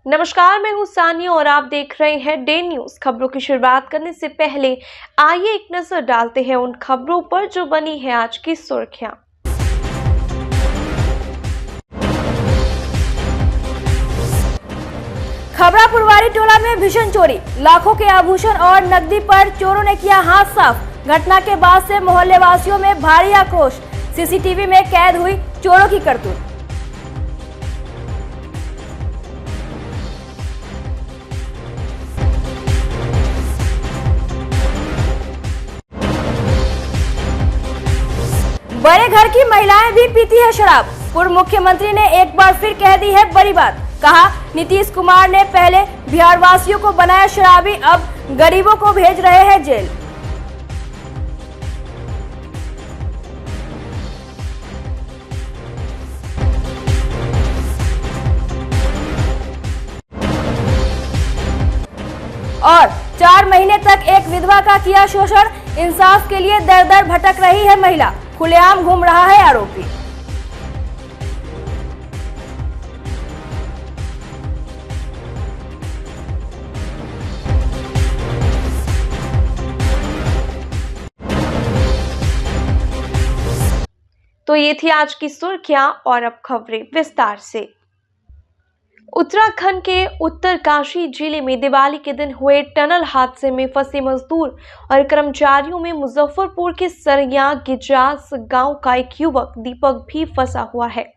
नमस्कार, मैं हूं सानिया और आप देख रहे हैं डे न्यूज। खबरों की शुरुआत करने से पहले आइए एक नजर डालते हैं उन खबरों पर जो बनी है आज की सुर्खियां। खबरा पुरवारी टोला में भीषण चोरी, लाखों के आभूषण और नकदी पर चोरों ने किया हाथ साफ। घटना के बाद से मोहल्ले वासियों में भारी आक्रोश। सीसीटीवी में कैद हुई चोरों की करतूत। बड़े घर की महिलाएं भी पीती है शराब। पूर्व मुख्यमंत्री ने एक बार फिर कह दी है बड़ी बात। कहा, नीतीश कुमार ने पहले बिहार वासियों को बनाया शराबी, अब गरीबों को भेज रहे हैं जेल। और 4 महीने तक एक विधवा का किया शोषण, इंसाफ के लिए दर दर भटक रही है महिला। खुलेआम घूम रहा है आरोपी। तो ये थी आज की सुर्खियां और अब खबरें विस्तार से। उत्तराखंड के उत्तरकाशी जिले में दिवाली के दिन हुए टनल हादसे में फंसे मजदूर और कर्मचारियों में मुजफ्फरपुर के सरया गिजास गांव का एक युवक दीपक भी फंसा हुआ है।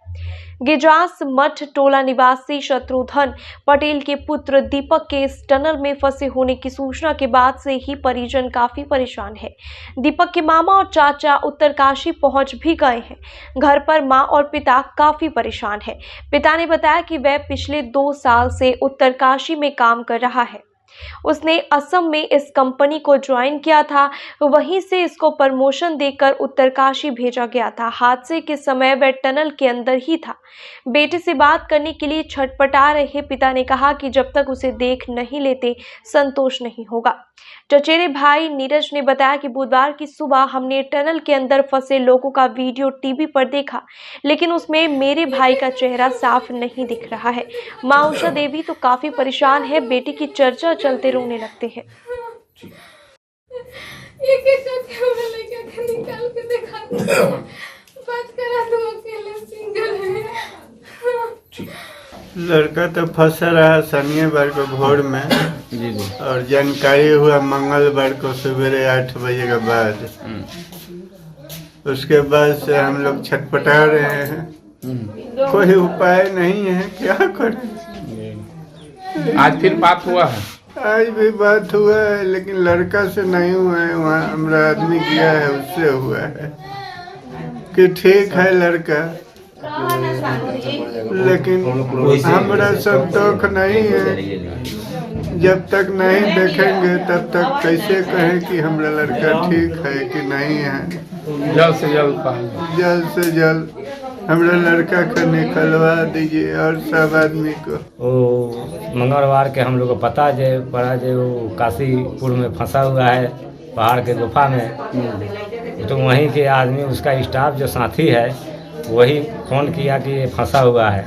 गिजास मठ टोला निवासी शत्रुघ्न पटेल के पुत्र दीपक के इस टनल में फंसे होने की सूचना के बाद से ही परिजन काफी परेशान है। दीपक के मामा और चाचा उत्तरकाशी पहुंच भी गए हैं। घर पर मां और पिता काफी परेशान है। पिता ने बताया कि वह पिछले 2 साल से उत्तरकाशी में काम कर रहा है। उसने असम में इस कंपनी को ज्वाइन किया था, वहीं से इसको प्रमोशन देकर उत्तरकाशी भेजा गया था। हादसे के समय वह टनल के अंदर ही था। बेटे से बात करने के लिए छटपटा रहे पिता ने कहा कि जब तक उसे देख नहीं लेते संतोष नहीं होगा। चचेरे भाई नीरज ने बताया कि बुधवार की सुबह हमने टनल के अंदर फंसे लोगों का वीडियो टीवी पर देखा, लेकिन उसमें मेरे भाई का चेहरा साफ नहीं दिख रहा है। माँ उषा देवी तो काफी परेशान है, बेटी की चर्चा चलते रोने लगते हैं। निकाल के दिखा बात करा तुम अकेले सिंगल है। लड़का तो फंस रहा शनिवार को भोर में जी और जानकारी हुआ मंगलवार को सवेरे 8 बजे के बाद। उसके बाद से हम लोग छटपटा रहे हैं, कोई उपाय नहीं है, क्या करें। आज फिर बात हुआ है? आज भी बात हुआ है, लेकिन लड़का से नहीं हुआ है। वहाँ हमारा आदमी किया है, उससे हुआ है कि ठीक है लड़का, लेकिन हमारा संतोष नहीं है। जब तक नहीं देखेंगे तब तक कैसे कहें कि हमारा लड़का ठीक है कि नहीं है। जल्द से जल्द हमारा लड़का को निकलवा दीजिए और सब आदमी को। वो मंगलवार के हम लोग को पता पड़ा वो काशीपुर में फंसा हुआ है पहाड़ के गुफा में। तो वहीं के आदमी, उसका स्टाफ जो साथी है, वही फ़ोन किया कि ये फंसा हुआ है।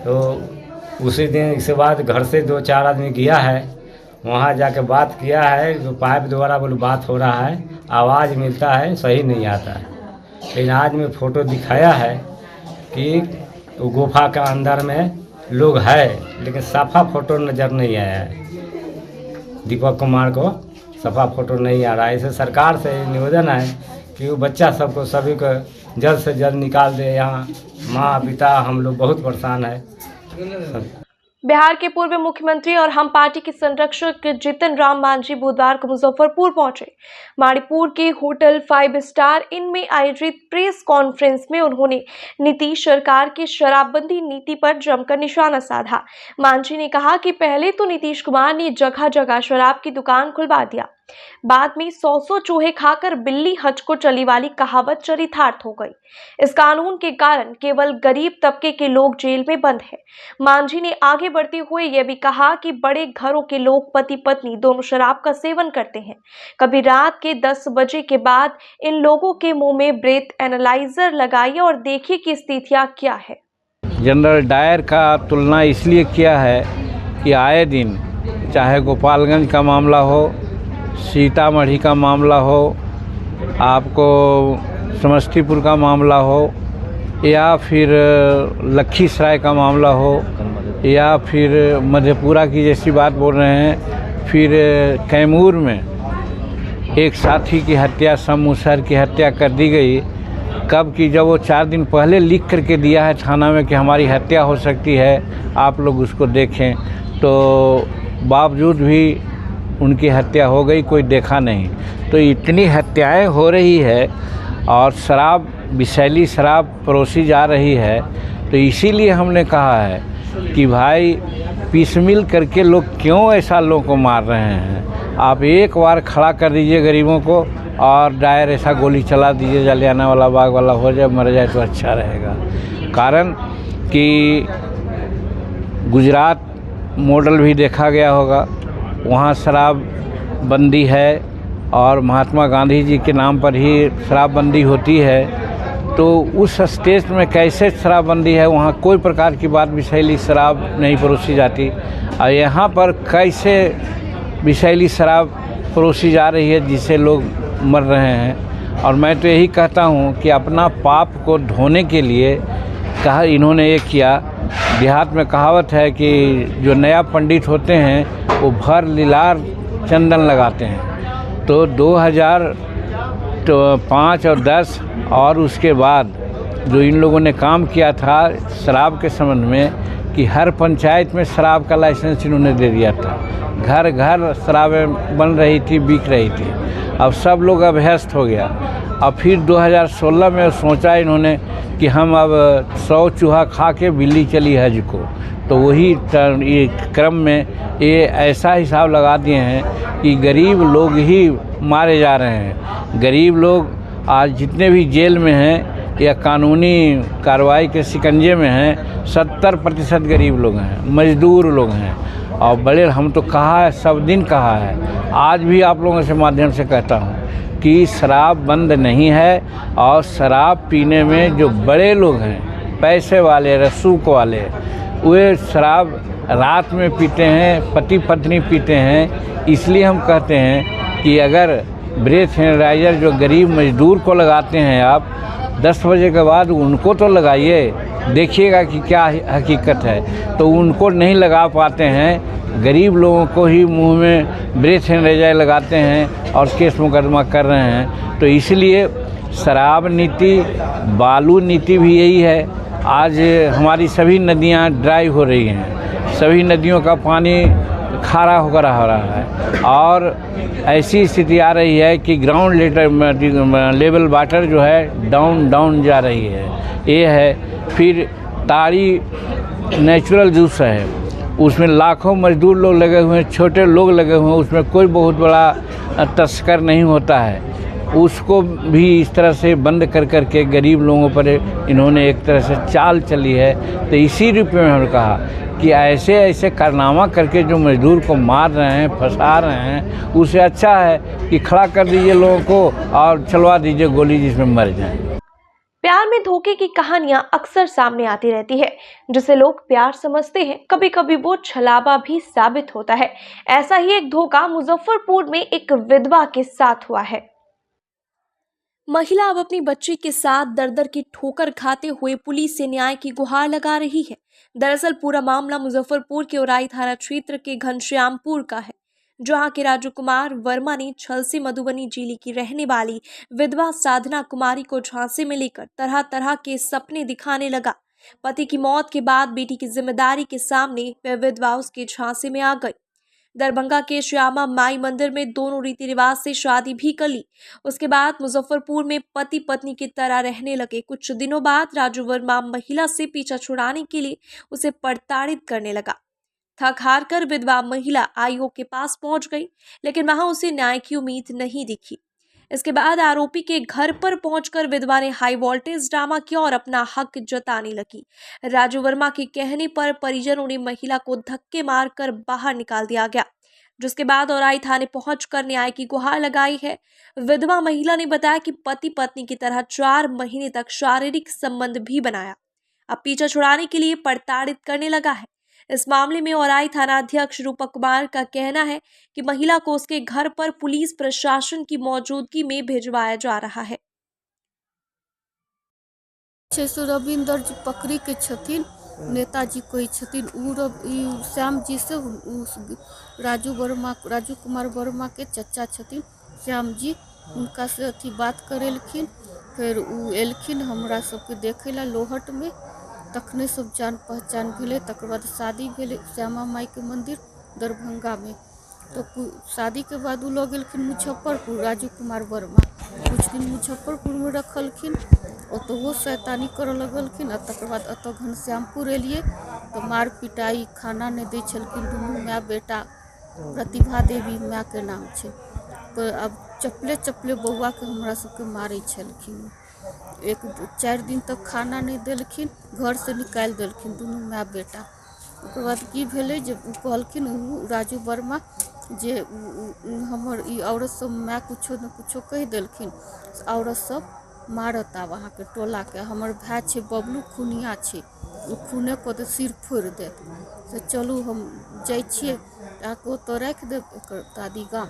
तो उसी दिन इसके बाद घर से 2-4 आदमी गया है, वहाँ जाके बात किया है। जो पाइप द्वारा बोलो बात हो रहा है, आवाज़ मिलता है, सही नहीं आता है। लेकिन आज में फ़ोटो दिखाया है कि वो गुफा के अंदर में लोग है, लेकिन साफा फ़ोटो नज़र नहीं आया है। दीपक कुमार को साफा फ़ोटो नहीं आ रहा है। इसे सरकार से निवेदन है कि वो बच्चा सबको सभी को जल्द से जल्द निकाल दे। यहाँ माँ पिता हम लोग बहुत परेशान है। बिहार के पूर्व मुख्यमंत्री और हम पार्टी के संरक्षक जितन राम मांझी बुधवार को मुजफ्फरपुर पहुंचे। मणिपुर के होटल 5 स्टार इन में आयोजित प्रेस कॉन्फ्रेंस में उन्होंने नीतीश सरकार की शराबबंदी नीति पर जमकर निशाना साधा। मांझी ने कहा कि पहले तो नीतीश कुमार ने जगह जगह शराब की दुकान खुलवा दिया, बाद में 100 चूहे खाकर बिल्ली हज को चली वाली कहावत चरितार्थ हो गई। इस कानून के कारण केवल गरीब तबके के लोग जेल में बंद हैं। मांझी ने आगे बढ़ते हुए यह भी कहा कि बड़े घरों के लोग पति पत्नी दोनों शराब का सेवन करते हैं। कभी रात के 10 बजे के बाद इन लोगों के मुंह में ब्रेथ एनालाइजर लगाइए और देखिए कि स्थितियां क्या है। जनरल डायर का तुलना इसलिए किया है कि आए दिन चाहे गोपालगंज का मामला हो, सीतामढ़ी का मामला हो, आपको समस्तीपुर का मामला हो, या फिर लखीसराय का मामला हो, या फिर मधेपुरा की जैसी बात बोल रहे हैं, फिर कैमूर में एक साथी की हत्या, शम मुसहर की हत्या कर दी गई। कब की? जब वो 4 दिन पहले लिख करके दिया है थाना में कि हमारी हत्या हो सकती है, आप लोग उसको देखें, तो बावजूद भी उनकी हत्या हो गई, कोई देखा नहीं। तो इतनी हत्याएं हो रही है और शराब, विषैली शराब परोसी जा रही है। तो इसीलिए हमने कहा है कि भाई पीसमिल करके लोग क्यों ऐसा लोगों को मार रहे हैं। आप एक बार खड़ा कर दीजिए गरीबों को और डायर ऐसा गोली चला दीजिए, जलियांवाला बाग वाला हो जाए, मर जाए तो अच्छा रहेगा। कारण कि गुजरात मॉडल भी देखा गया होगा, वहाँ शराब बंदी है और महात्मा गांधी जी के नाम पर ही शराबबंदी होती है। तो उस स्टेट में कैसे शराबबंदी है, वहाँ कोई प्रकार की बात विषैली शराब नहीं परोसी जाती, और यहाँ पर कैसे विषैली शराब परोसी जा रही है जिससे लोग मर रहे हैं। और मैं तो यही कहता हूँ कि अपना पाप को धोने के लिए कहा इन्होंने ये किया। देहात में कहावत है कि जो नया पंडित होते हैं वो भर लीलार चंदन लगाते हैं। तो 2005 और 10 और उसके बाद जो इन लोगों ने काम किया था शराब के संबंध में कि हर पंचायत में शराब का लाइसेंस इन्होंने दे दिया था, घर घर शराबें बन रही थी, बिक रही थी। अब सब लोग अभ्यस्त हो गया। अब फिर 2016 में सोचा इन्होंने कि हम अब 100 चूहा खा के बिल्ली चली हज को, तो वही क्रम में ये ऐसा हिसाब लगा दिए हैं कि गरीब लोग ही मारे जा रहे हैं। गरीब लोग आज जितने भी जेल में हैं या कानूनी कार्रवाई के शिकंजे में हैं, 70% गरीब लोग हैं, मजदूर लोग हैं। और बड़े हम तो कहा है, सब दिन कहा है, आज भी आप लोगों से माध्यम से कहता हूँ कि शराब बंद नहीं है। और शराब पीने में जो बड़े लोग हैं, पैसे वाले, रसूख वाले, वे शराब रात में पीते हैं, पति पत्नी पीते हैं। इसलिए हम कहते हैं कि अगर ब्रेथ एनालाइजर जो गरीब मजदूर को लगाते हैं आप 10 बजे के बाद, उनको तो लगाइए, देखिएगा कि क्या हकीकत है। तो उनको नहीं लगा पाते हैं, गरीब लोगों को ही मुंह में ब्रेथ एनालाइजर लगाते हैं और केस मुकदमा कर रहे हैं। तो इसलिए शराब नीति, बालू नीति भी यही है। आज हमारी सभी नदियां ड्राई हो रही हैं, सभी नदियों का पानी खारा होकर आ रहा है और ऐसी स्थिति आ रही है कि ग्राउंड लेवल वाटर जो है डाउन जा रही है। ये है। फिर ताड़ी नेचुरल जूस है, उसमें लाखों मजदूर लोग लगे हुए हैं, छोटे लोग लगे हुए हैं, उसमें कोई बहुत बड़ा तस्कर नहीं होता है। उसको भी इस तरह से बंद कर के गरीब लोगों पर इन्होंने एक तरह से चाल चली है। तो इसी रूप में हमने कहा कि ऐसे ऐसे कारनामा करके जो मजदूर को मार रहे हैं, फंसा रहे हैं, उससे अच्छा है कि खड़ा कर दीजिए लोगों को और चलवा दीजिए गोली जिसमें मर जाएं। प्यार में धोखे की कहानियां अक्सर सामने आती रहती है, जिसे लोग प्यार समझते हैं, कभी कभी वो छलावा भी साबित होता है। ऐसा ही एक धोखा मुजफ्फरपुर में एक विधवा के साथ हुआ है। महिला अब अपनी बच्ची के साथ दर दर की ठोकर खाते हुए पुलिस से न्याय की गुहार लगा रही है। दरअसल पूरा मामला मुजफ्फरपुर के उराई थाना क्षेत्र के घनश्यामपुर का है, जहां के राजू कुमार वर्मा ने छल से मधुबनी जिले की रहने वाली विधवा साधना कुमारी को झांसे में लेकर तरह तरह के सपने दिखाने लगा। पति की मौत के बाद बेटी की जिम्मेदारी के सामने वह विधवा उसके झांसे में आ गई। दरभंगा के श्यामा माई मंदिर में दोनों रीति रिवाज से शादी भी कर ली। उसके बाद मुजफ्फरपुर में पति पत्नी की तरह रहने लगे। कुछ दिनों बाद राजू वर्मा महिला से पीछा छुड़ाने के लिए उसे प्रताड़ित करने लगा। थक हार कर विधवा महिला आयोग के पास पहुंच गई, लेकिन वहां उसे न्याय की उम्मीद नहीं दिखी। इसके बाद आरोपी के घर पर पहुंचकर विधवा ने हाई वोल्टेज ड्रामा किया और अपना हक जताने लगी। राजू वर्मा के कहने पर परिजनों ने महिला को धक्के मारकर बाहर निकाल दिया गया, जिसके बाद औराई थाने पहुंचकर न्याय की गुहार लगाई है। विधवा महिला ने बताया कि पति पत्नी की तरह 4 महीने तक शारीरिक संबंध भी बनाया, अब पीछा छुड़ाने के लिए प्रताड़ित करने लगा है। इस मामले में औराई थानाध्यक्ष रूपक कुमार का कहना है कि महिला को उसके घर पर पुलिस प्रशासन की मौजूदगी में भिजवाया जा रहा है। रविंदर जी पकड़ी के छथिन, नेताजी कोई छथिन, श्याम जी से राजू कुमार वर्मा के चचा छथिन श्याम जी, उनका से अथी बात करेलखिन। फिर उ एलखिन हमरा सबके देखे ला लोहट में, तखने सब जान पहचान भेले। तकर बाद शादी भेले श्यामा माई के मंदिर दरभंगा में। तो शादी के बाद उ लोग गेलखिन मुजफ्फरपुर, राजू कुमार वर्मा कुछ दिन मुजफ्फरपुर में रखलखिन, तो वो शैतानी कर लगलखिन। तकर बाद अत घनश्यामपुर एलिए तो मार पिटाई, खाना नहीं दै छलखिन। दुनू माय बेटा, प्रतिभा देवी माय के नाम छै। तो अब चपले चपले बौआ के हमरा सबके मारै छलखिन। 4 दिन तक खाना नहीं देलखिन, घर से निकाल देलखिन दुनू माय बेटा। ओकर बाद की भेलै जे कहलखिन राजू वर्मा जे हमर ई औरत सब माय कुछो न कुछो कह देलखिन, औरत सब मारत आब अहाँ के टोला के। हमर भाई छै बबलू, खुनिया छै, ओ खूने को तो सिर फोड़ दे। से चलू हम जाइ छियै, आके तो राख दे एकर दादी गाम,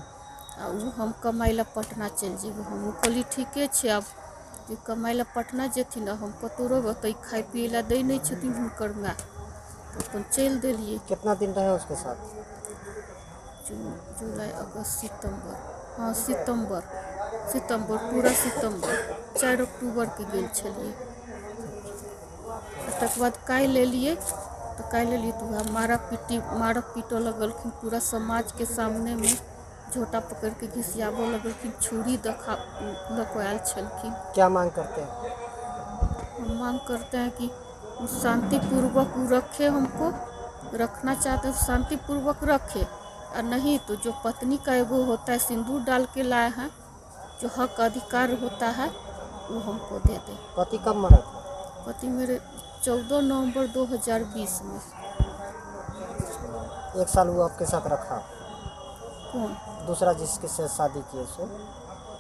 आ उ हम कमाइ ला पटना चल जेबै। हम कहली ठीके छै, अब कमाइ ला पटना जेथिन, हम कतौ रहबै, ओतै खाइ पियै ला दै नहीं छथिन हुनकर माय। तो अपन चल देलिए। कितना दिन रहे उसके साथ? जुलाई, अगस्त, सितंबर, हाँ सितंबर, पूरा सितंबर। 4 अक्टूबर के गेल छलिए। तकर बाद काल्हि एलिए तो वह मारक पीटो लगलखिन पूरा समाज के सामने में, झोटा पकड़ के घिसियाबो लगलखिन, छुरी देखा लकोयाल छलखिन। क्या मांग करते हैं? हम मांग करते हैं कि शांतिपूर्वक रखे, हमको रखना चाहते हैं शांतिपूर्वक रखे, और नहीं तो जो पत्नी का एगो होता है सिंदूर डाल के लाए हैं, जो हक अधिकार होता है वो हमको दे दे। पति कब मरा था? पति मेरे 14 नवंबर 2020 में। 1 साल हुआ आपके साथ रखा? कौन? दूसरा जिसके साथ शादी किए से?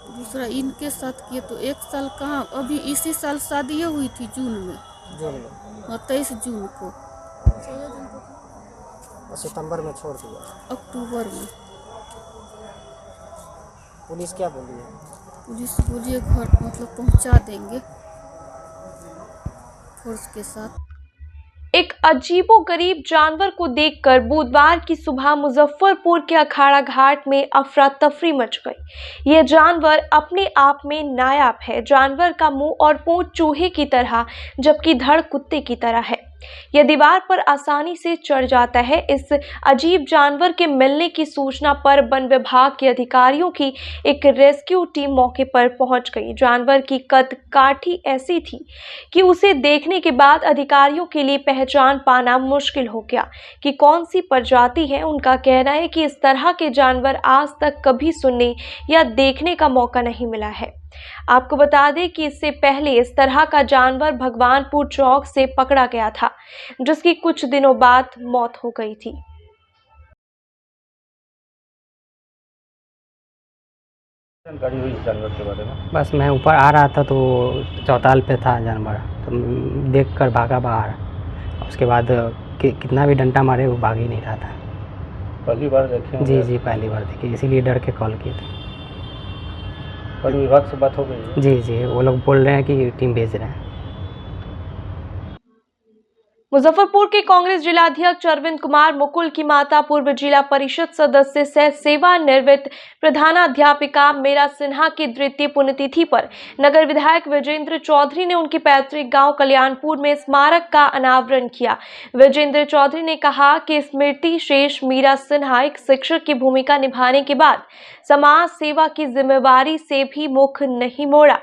दूसरा इनके साथ किए तो 1 साल कहाँ, अभी इसी साल शादी हुई थी जून में। 23 जून को। और सितंबर में छोड़ दिया? अक्टूबर में। पुलिस क्या बोली है? पुलिस बोलिए घर मतलब पहुंचा देंगे फोर्स के साथ। एक अजीबोगरीब जानवर को देखकर बुधवार की सुबह मुजफ्फरपुर के अखाड़ा घाट में अफरा तफरी मच गई। यह जानवर अपने आप में नायाब है। जानवर का मुंह और पूंछ चूहे की तरह जबकि धड़ कुत्ते की तरह है। यह दीवार पर आसानी से चढ़ जाता है। इस अजीब जानवर के मिलने की सूचना पर वन विभाग के अधिकारियों की एक रेस्क्यू टीम मौके पर पहुंच गई। जानवर की कद काठी ऐसी थी कि उसे देखने के बाद अधिकारियों के लिए पहचान पाना मुश्किल हो गया कि कौन सी प्रजाति है। उनका कहना है कि इस तरह के जानवर आज तक कभी सुनने या देखने का मौका नहीं मिला है। आपको बता दें कि इससे पहले इस तरह का जानवर भगवानपुर चौक से पकड़ा गया था, जिसकी कुछ दिनों बाद मौत हो गई थी। जानकारी हुई जानवर के बारे में? बस मैं ऊपर आ रहा था तो चौताल पे था जानवर, तो देख कर भागा बाहर। उसके बाद कितना भी डंडा मारे वो भाग ही नहीं रहा था। पहली बार देखे? जी पहली बार देखी, इसीलिए डर के कॉल किए थे। वन विभाग से बात हो गई है? जी वो लोग बोल रहे हैं कि टीम भेज रहे हैं। मुजफ्फरपुर के कांग्रेस जिलाध्यक्ष अरविंद कुमार मुकुल की माता पूर्व जिला परिषद सदस्य सह सेवानिवृत्त प्रधानाध्यापिका मीरा सिन्हा की द्वितीय पुण्यतिथि पर नगर विधायक विजेंद्र चौधरी ने उनके पैतृक गांव कल्याणपुर में स्मारक का अनावरण किया। विजेंद्र चौधरी ने कहा कि स्मृति शेष मीरा सिन्हा एक शिक्षक की भूमिका निभाने के बाद समाज सेवा की जिम्मेवारी से भी मुख नहीं मोड़ा।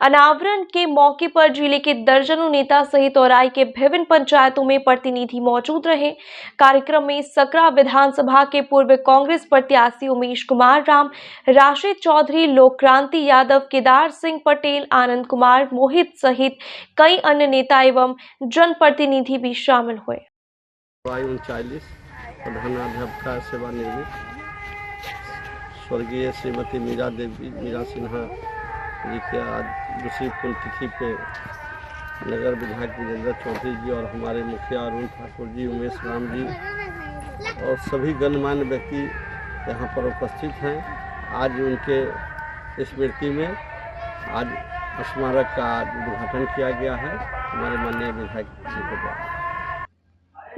अनावरण के मौके पर जिले के दर्जनों नेता सहित औराई के विभिन्न पंचायतों में प्रतिनिधि मौजूद रहे। कार्यक्रम में सकरा विधानसभा के पूर्व कांग्रेस प्रत्याशी उमेश कुमार राम, राशिद चौधरी, लोक क्रांति यादव, केदार सिंह पटेल, आनंद कुमार मोहित सहित कई अन्य नेता एवं जनप्रतिनिधि भी शामिल हुए। 39 प्रधानाध्यापिका सेवानिवृत्त स्वर्गीय श्रीमती मीरा सिन्हा जी के आज दूसरी पुण्यतिथि पे नगर विधायक विजेंद्र चौधरी जी और हमारे मुखिया अरुण ठाकुर जी, उमेश राम जी और सभी गणमान्य व्यक्ति यहाँ पर उपस्थित हैं। आज उनके स्मृति में आज स्मारक का उद्घाटन किया गया है हमारे माननीय विधायक जी के द्वारा।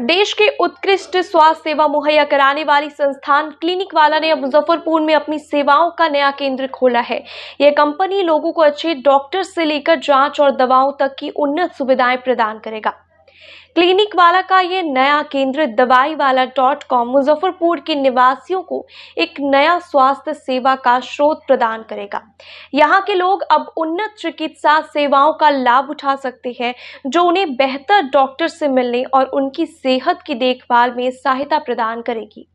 देश के उत्कृष्ट स्वास्थ्य सेवा मुहैया कराने वाली संस्थान क्लिनिक वाला ने अब मुजफ्फरपुर में अपनी सेवाओं का नया केंद्र खोला है। यह कंपनी लोगों को अच्छे डॉक्टर से लेकर जांच और दवाओं तक की उन्नत सुविधाएं प्रदान करेगा। क्लिनिक वाला का ये नया केंद्र दवाईवाला.com मुजफ्फरपुर के निवासियों को एक नया स्वास्थ्य सेवा का स्रोत प्रदान करेगा। यहाँ के लोग अब उन्नत चिकित्सा सेवाओं का लाभ उठा सकते हैं, जो उन्हें बेहतर डॉक्टर से मिलने और उनकी सेहत की देखभाल में सहायता प्रदान करेगी।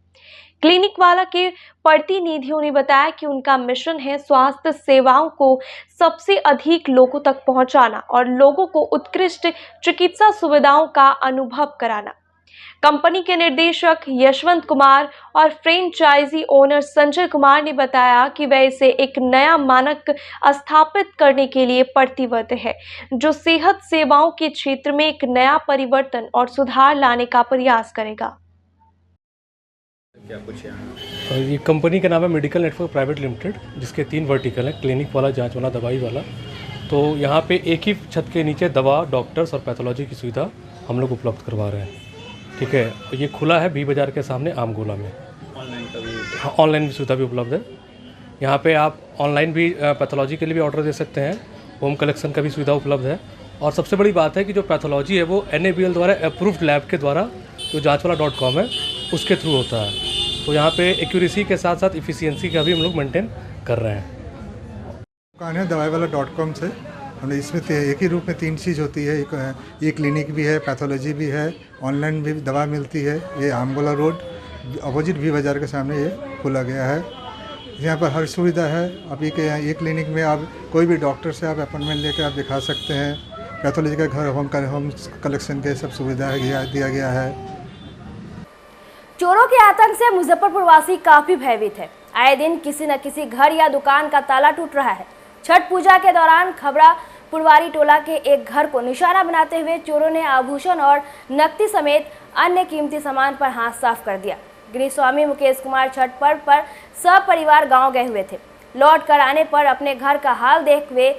क्लिनिक वाला के प्रतिनिधियों ने बताया कि उनका मिशन है स्वास्थ्य सेवाओं को सबसे अधिक लोगों तक पहुंचाना और लोगों को उत्कृष्ट चिकित्सा सुविधाओं का अनुभव कराना। कंपनी के निदेशक यशवंत कुमार और फ्रेंचाइजी ओनर संजय कुमार ने बताया कि वह इसे एक नया मानक स्थापित करने के लिए प्रतिबद्ध है, जो सेहत सेवाओं के क्षेत्र में एक नया परिवर्तन और सुधार लाने का प्रयास करेगा। क्या कुछ यहाँ ये कंपनी का नाम है मेडिकल नेटवर्क प्राइवेट लिमिटेड, जिसके 3 वर्टिकल हैं, क्लिनिक वाला, जांच वाला, दवाई वाला। तो यहाँ पे एक ही छत के नीचे दवा, डॉक्टर्स और पैथोलॉजी की सुविधा हम लोग उपलब्ध करवा रहे हैं। ठीक है, ये खुला है बी बाज़ार के सामने आमगोला में। ऑनलाइन का भी? हाँ, ऑनलाइन भी सुविधा भी उपलब्ध है। यहाँ पर आप ऑनलाइन भी पैथोलॉजी के लिए भी ऑर्डर दे सकते हैं, होम कलेक्शन का भी सुविधा उपलब्ध है। और सबसे बड़ी बात है कि जो पैथोलॉजी है वो NABL द्वारा अप्रूव्ड लैब के द्वारा जो जांचवाला.com है उसके थ्रू होता है। तो यहाँ पे एक्यूरेसी के साथ साथ इफ़िशियंसी का भी हम लोग मेंटेन कर रहे हैं। दुकान है दवाईवाला.com से। हमने इसमें एक ही रूप में 3 चीज़ होती है, ये क्लिनिक भी है, पैथोलॉजी भी है, ऑनलाइन भी दवा मिलती है। ये आमगोला रोड अपोजिट बी बाज़ार के सामने ये खोला गया है। यहाँ पर हर सुविधा है। अभी के यहाँ ये क्लिनिक में आप कोई भी डॉक्टर से आप अपॉइंटमेंट लेकर आप दिखा सकते हैं। पैथोलॉजी का घर होम कलेक्शन के सब सुविधा दिया गया है। चोरों के आतंक से मुजफ्फरपुर वासी काफी भयभीत है। आए दिन किसी न किसी घर या दुकान का ताला टूट रहा है। छठ पूजा के दौरान खबरा पुरवारी टोला के एक घर को निशाना बनाते हुए चोरों ने आभूषण और नकदी समेत अन्य कीमती सामान पर हाथ साफ कर दिया। गृह स्वामी मुकेश कुमार छठ पर्व पर सपरिवार गांव गए हुए थे। लौट कर आने पर अपने घर का हाल देख वे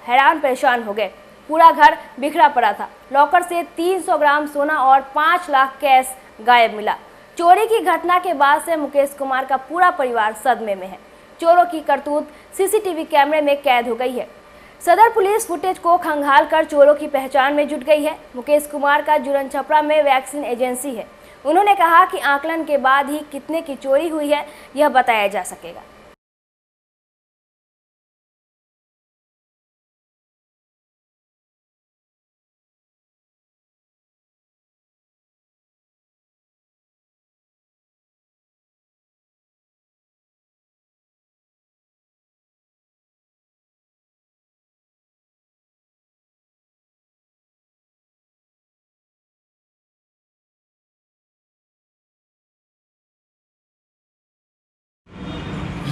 हैरान परेशान हो गए। पूरा घर बिखरा पड़ा था। लॉकर से 300 ग्राम सोना और 5 लाख कैश गायब मिला। चोरी की घटना के बाद से मुकेश कुमार का पूरा परिवार सदमे में है। चोरों की करतूत सीसीटीवी कैमरे में कैद हो गई है। सदर पुलिस फुटेज को खंगाल कर चोरों की पहचान में जुट गई है। मुकेश कुमार का जुरन छपरा में वैक्सीन एजेंसी है। उन्होंने कहा कि आकलन के बाद ही कितने की चोरी हुई है यह बताया जा सकेगा।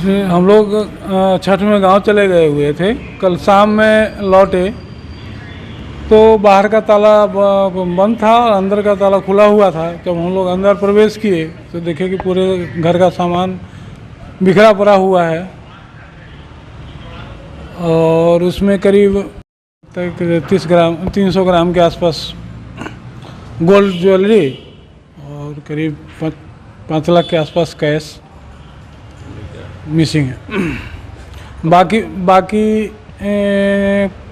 हम लोग छठ में गांव चले गए हुए थे। कल शाम में लौटे तो बाहर का ताला बंद था और अंदर का ताला खुला हुआ था। जब हम लोग अंदर प्रवेश किए तो देखे कि पूरे घर का सामान बिखरा पड़ा हुआ है और उसमें करीब 300 ग्राम के आसपास गोल्ड ज्वेलरी और करीब 5 लाख के आसपास कैश मिसिंग है। बाकी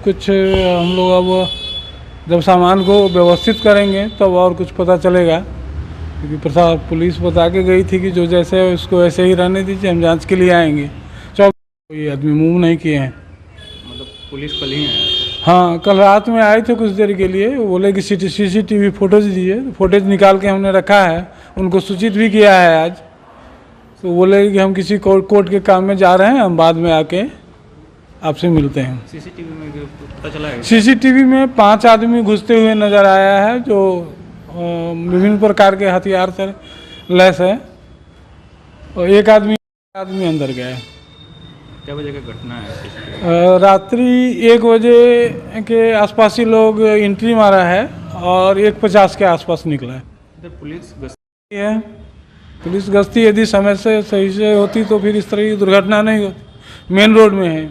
कुछ हम लोग अब जब सामान को व्यवस्थित करेंगे तब तो और कुछ पता चलेगा, क्योंकि पुलिस बता के गई थी कि जो जैसे है उसको ऐसे ही रहने दीजिए, हम जांच के लिए आएंगे। कोई आदमी मूव नहीं किए हैं। मतलब पुलिस कल ही आया? हाँ, कल रात में आए थे कुछ देर के लिए। वो बोले कि CCTV फुटेज दीजिए। फुटेज निकाल के हमने रखा है, उनको सूचित भी किया है आज। तो बोले कि हम किसी कोर्ट के काम में जा रहे हैं, हम बाद में आके आपसे मिलते हैं। CCTV में पता चला है? CCTV में 5 आदमी घुसते हुए नज़र आया है, जो विभिन्न प्रकार के हथियार से लैस है, और एक आदमी अंदर गया है। क्या वजह का घटना है? रात्रि 1 बजे के आसपास ही लोग एंट्री मारा है और 1:50 के आसपास निकला है। इधर पुलिस गश्ती है, पुलिस गश्ती यदि समय से सही से होती तो फिर इस तरह की दुर्घटना नहीं होती। मेन रोड में है,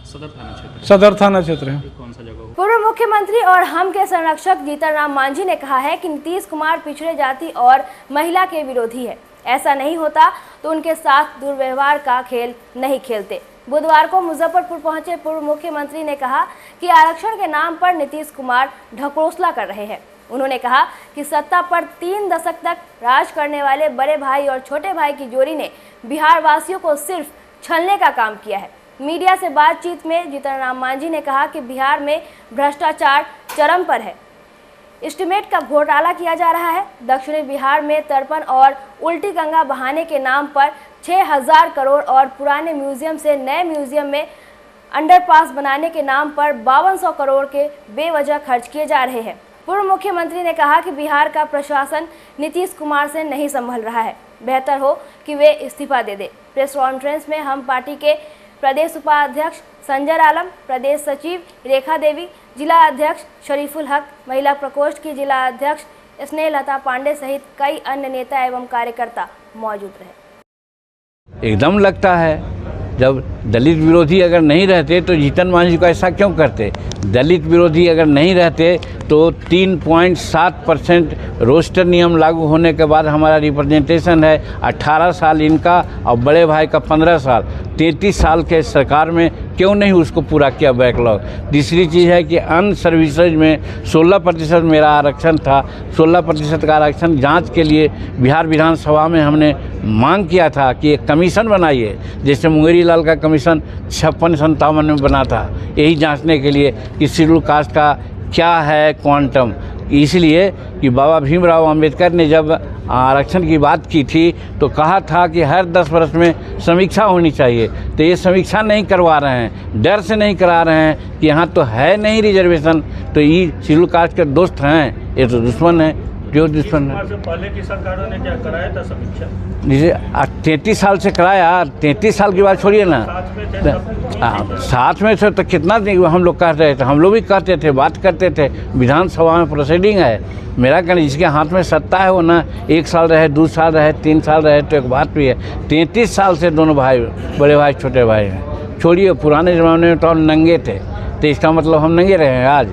सदर थाना क्षेत्र है। कौन सा जगह? पूर्व मुख्यमंत्री और हम के संरक्षक जीतन राम मांझी ने कहा है कि नीतीश कुमार पिछड़े जाति और महिला के विरोधी है। ऐसा नहीं होता तो उनके साथ दुर्व्यवहार का खेल नहीं खेलते। बुधवार को मुजफ्फरपुर पहुंचे पूर्व मुख्यमंत्री ने कहा कि आरक्षण के नाम पर नीतीश कुमार ढकोसला कर रहे हैं। उन्होंने कहा कि सत्ता पर 3 दशक तक राज करने वाले बड़े भाई और छोटे भाई की जोड़ी ने बिहार वासियों को सिर्फ छलने का काम किया है। मीडिया से बातचीत में जीतन राम मांझी ने कहा कि बिहार में भ्रष्टाचार चरम पर है, एस्टीमेट का घोटाला किया जा रहा है। दक्षिणी बिहार में तर्पण और उल्टी गंगा बहाने के नाम पर 6000 करोड़ और पुराने म्यूजियम से नए म्यूजियम में अंडरपास बनाने के नाम पर 5200 करोड़ के बेवजह खर्च किए जा रहे हैं। पूर्व मुख्यमंत्री ने कहा कि बिहार का प्रशासन नीतीश कुमार से नहीं संभल रहा है, बेहतर हो कि वे इस्तीफा दे दे। प्रेस कॉन्फ्रेंस में हम पार्टी के प्रदेश उपाध्यक्ष संजय आलम, प्रदेश सचिव रेखा देवी, जिला अध्यक्ष शरीफुल हक, महिला प्रकोष्ठ की जिला अध्यक्ष स्नेहलता पांडे सहित कई अन्य नेता एवं कार्यकर्ता मौजूद रहे। एकदम लगता है जब दलित विरोधी अगर नहीं रहते तो जीतन मांझी को ऐसा क्यों करते। दलित विरोधी अगर नहीं रहते तो 3.7% रोस्टर नियम लागू होने के बाद हमारा रिप्रेजेंटेशन है 18 साल इनका और बड़े भाई का 15 साल, 33 साल के सरकार में क्यों नहीं उसको पूरा किया बैकलॉग। दूसरी चीज़ है कि अन्य सर्विसेज में 16% मेरा आरक्षण था। 16% का आरक्षण जांच के लिए बिहार विधानसभा में हमने मांग किया था कि एक कमीशन बनाइए, जैसे मुंगेरी लाल का कमीशन 56-57 में बना था, यही जांचने के लिए कि शेड्यूल कास्ट का क्या है क्वांटम। इसलिए कि बाबा भीमराव अंबेडकर ने जब आरक्षण की बात की थी तो कहा था कि हर 10 वर्ष में समीक्षा होनी चाहिए, तो ये समीक्षा नहीं करवा रहे हैं, डर से नहीं करा रहे हैं कि यहाँ तो है नहीं रिजर्वेशन, तो ये शेड्यूल कास्ट के दोस्त हैं, ये तो दुश्मन है। जो दुश्मन है पहले की सरकारों ने क्या कराया था समीक्षा? जैसे 33 साल से कराया, 33 साल की बात छोड़िए ना, साथ में से तो कितना हम लोग कह रहे थे, हम लोग भी कहते थे, बात करते थे, विधानसभा में प्रोसीडिंग है। मेरा कहना जिसके हाथ में सत्ता है वो ना 1 साल रहे, 2 साल रहे, 3 साल रहे तो एक बात भी है। 33 साल से दोनों भाई, बड़े भाई छोटे भाई हैं। छोड़िए, पुराने ज़माने में तो हम नंगे थे, तो इसका मतलब हम नंगे रहे हैं आज।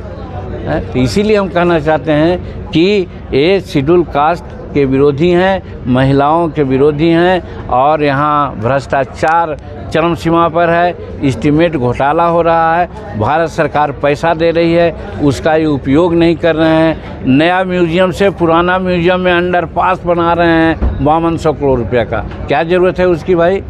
तो इसीलिए हम कहना चाहते हैं कि ये शेड्यूल कास्ट के विरोधी हैं, महिलाओं के विरोधी हैं और यहाँ भ्रष्टाचार चरम सीमा पर है। एस्टीमेट घोटाला हो रहा है, भारत सरकार पैसा दे रही है, उसका ये उपयोग नहीं कर रहे हैं। नया म्यूजियम से पुराना म्यूजियम में अंडरपास बना रहे हैं 5200 करोड़ रुपये का। क्या ज़रूरत है उसकी भाई?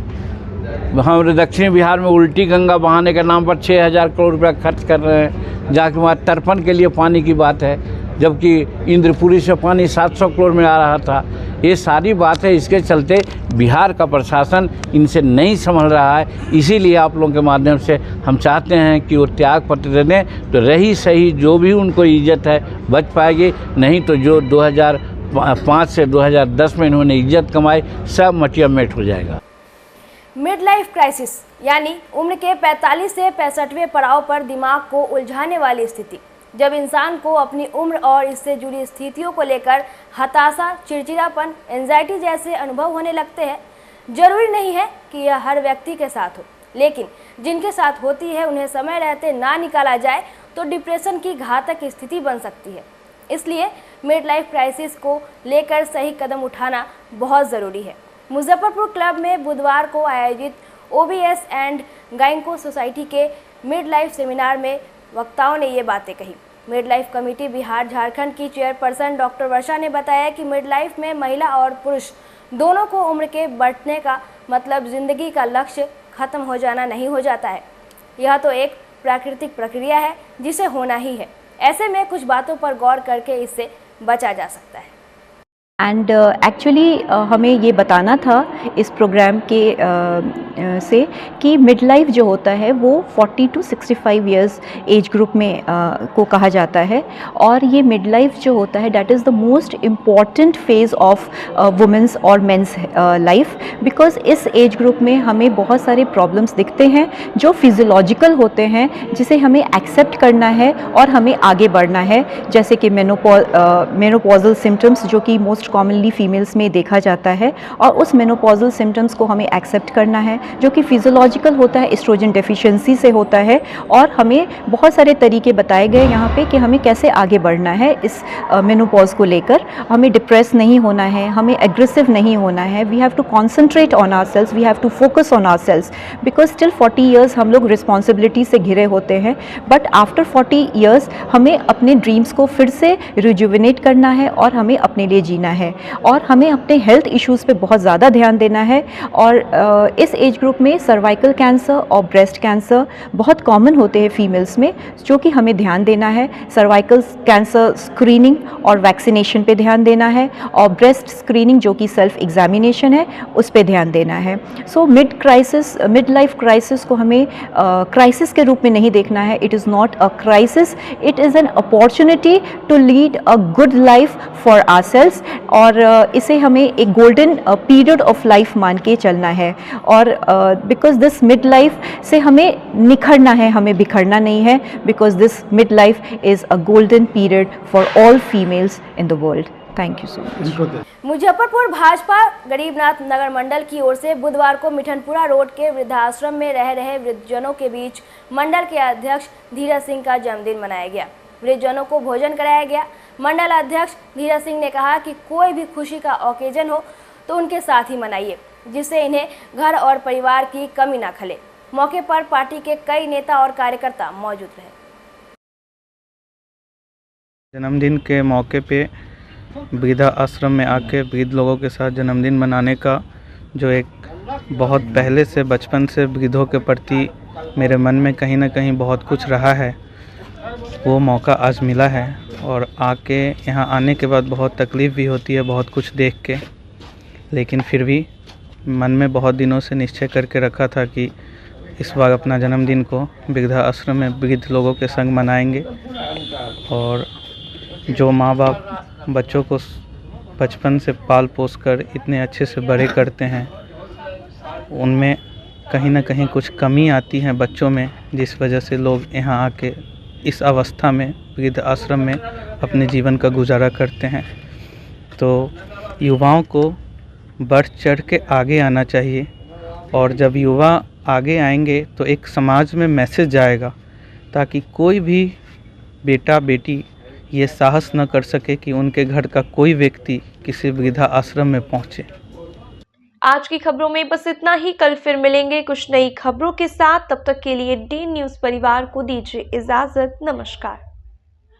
हमारे दक्षिणी बिहार में उल्टी गंगा बहाने के नाम पर 6000 करोड़ रुपया खर्च कर रहे हैं, जाके वहाँ तर्पण के लिए पानी की बात है, जबकि इंद्रपुरी से पानी 700 करोड़ में आ रहा था। ये सारी बात है, इसके चलते बिहार का प्रशासन इनसे नहीं संभल रहा है। इसीलिए आप लोगों के माध्यम से हम चाहते हैं कि वो त्याग पत्र दे दें, तो रही सही जो भी उनको इज्जत है बच पाएगी, नहीं तो जो 2005 से 2010 में इन्होंने इज्जत कमाई सब मटिया मेट हो जाएगा। मिड लाइफ क्राइसिस यानी उम्र के 45 से 65वें पड़ाव पर दिमाग को उलझाने वाली स्थिति, जब इंसान को अपनी उम्र और इससे जुड़ी स्थितियों को लेकर हताशा, चिड़चिड़ापन, एंजाइटी जैसे अनुभव होने लगते हैं। जरूरी नहीं है कि यह हर व्यक्ति के साथ हो, लेकिन जिनके साथ होती है उन्हें समय रहते ना निकाला जाए तो डिप्रेशन की घातक स्थिति बन सकती है। इसलिए मिड लाइफ क्राइसिस को लेकर सही कदम उठाना बहुत ज़रूरी है। मुजफ्फरपुर क्लब में बुधवार को आयोजित OBS एंड गायको सोसाइटी के मिड लाइफ सेमिनार में वक्ताओं ने ये बातें कही। Mid life committee Bihar Jharkhand की चेयरपर्सन डॉक्टर वर्षा ने बताया कि मिड लाइफ में महिला और पुरुष दोनों को उम्र के बढ़ने का मतलब जिंदगी का लक्ष्य खत्म हो जाना नहीं हो जाता है। यह तो एक प्राकृतिक प्रक्रिया है जिसे होना ही है। ऐसे में कुछ बातों पर गौर करके इससे बचा जा सकता है। एंड एक्चुअली हमें ये बताना था इस प्रोग्राम के से कि मिड लाइफ जो होता है वो 40 to 65 इयर्स एज ग्रुप में को कहा जाता है, और ये मिड लाइफ जो होता है that is the most important phase of women's और मेंस लाइफ, बिकॉज इस एज ग्रुप में हमें बहुत सारे प्रॉब्लम्स दिखते हैं जो फिजियोलॉजिकल होते हैं, जिसे हमें एक्सेप्ट करना है और हमें आगे बढ़ना है, जैसे कि मेनोपॉजल सिम्टम्स जो कि मोस्ट कॉमनली फीमेल्स में देखा जाता है, और उस मेनोपॉजल सिम्टम्स को हमें एक्सेप्ट करना है जो कि फिजियोलॉजिकल होता है, एस्ट्रोजन डेफिशिएंसी से होता है, और हमें बहुत सारे तरीके बताए गए यहाँ पे कि हमें कैसे आगे बढ़ना है इस मेनोपॉज को लेकर। हमें डिप्रेस नहीं होना है, हमें एग्रेसिव नहीं होना है, we have to concentrate on ourselves, we have to focus on ourselves, because till 40 years हम लोग रिस्पॉन्सिबिलिटी से घिरे होते हैं, बट आफ्टर 40 ईयर्स हमें अपने ड्रीम्स को फिर से रिजुविनेट करना है और हमें अपने लिए जीना है, और हमें अपने हेल्थ इश्यूज़ पे बहुत ज़्यादा ध्यान देना है। और इस एज ग्रुप में सर्वाइकल कैंसर और ब्रेस्ट कैंसर बहुत कॉमन होते हैं फीमेल्स में, जो कि हमें ध्यान देना है। सर्वाइकल कैंसर स्क्रीनिंग और वैक्सीनेशन पे ध्यान देना है, और ब्रेस्ट स्क्रीनिंग जो कि सेल्फ एग्जामिनेशन है उस पे ध्यान देना है। सो मिड लाइफ क्राइसिस को हमें क्राइसिस के रूप में नहीं देखना है। It is not a crisis, it is an opportunity to lead a good life for ourselves, और इसे हमें एक गोल्डन पीरियड ऑफ लाइफ मान के चलना है। और बिकॉज दिस मिड लाइफ से हमें निखरना है, हमें बिखरना नहीं है, because this mid life is a golden period for all females in the world. Thank you so much. Muzaffarpur Bhajpa Garibnath Nagar मंडल की ओर से बुधवार को मिठनपुरा रोड के वृद्धाश्रम में रह रहे वृद्धजनों के बीच मंडल के अध्यक्ष धीरज सिंह का जन्मदिन मनाया गया। वृद्धजनों को भोजन कराया गया। मंडल अध्यक्ष धीरज सिंह ने कहा कि कोई भी खुशी का ओकेजन हो तो उनके साथ ही मनाइए, जिससे इन्हें घर और परिवार की कमी ना खले। मौके पर पार्टी के कई नेता और कार्यकर्ता मौजूद रहे। जन्मदिन के मौके पे वृद्धा आश्रम में आके वृद्ध लोगों के साथ जन्मदिन मनाने का जो एक बहुत पहले से बचपन से वृद्धों के प्रति मेरे मन में कहीं ना कहीं बहुत कुछ रहा है, वो मौका आज मिला है। और आके यहाँ आने के बाद बहुत तकलीफ़ भी होती है बहुत कुछ देख के, लेकिन फिर भी मन में बहुत दिनों से निश्चय करके रखा था कि इस बार अपना जन्मदिन को वृद्धा आश्रम में वृद्ध लोगों के संग मनाएंगे। और जो माँ बाप बच्चों को बचपन से पाल पोस कर इतने अच्छे से बड़े करते हैं, उनमें कहीं ना कहीं कुछ कमी आती है बच्चों में, जिस वजह से लोग यहाँ आके इस अवस्था में वृद्ध आश्रम में अपने जीवन का गुजारा करते हैं। तो युवाओं को बढ़ चढ़ के आगे आना चाहिए, और जब युवा आगे आएंगे तो एक समाज में मैसेज जाएगा, ताकि कोई भी बेटा बेटी ये साहस न कर सके कि उनके घर का कोई व्यक्ति किसी वृद्धा आश्रम में पहुँचे। आज की खबरों में बस इतना ही। कल फिर मिलेंगे कुछ नई खबरों के साथ। तब तक के लिए डी न्यूज़ परिवार को दीजिए इजाजत। नमस्कार।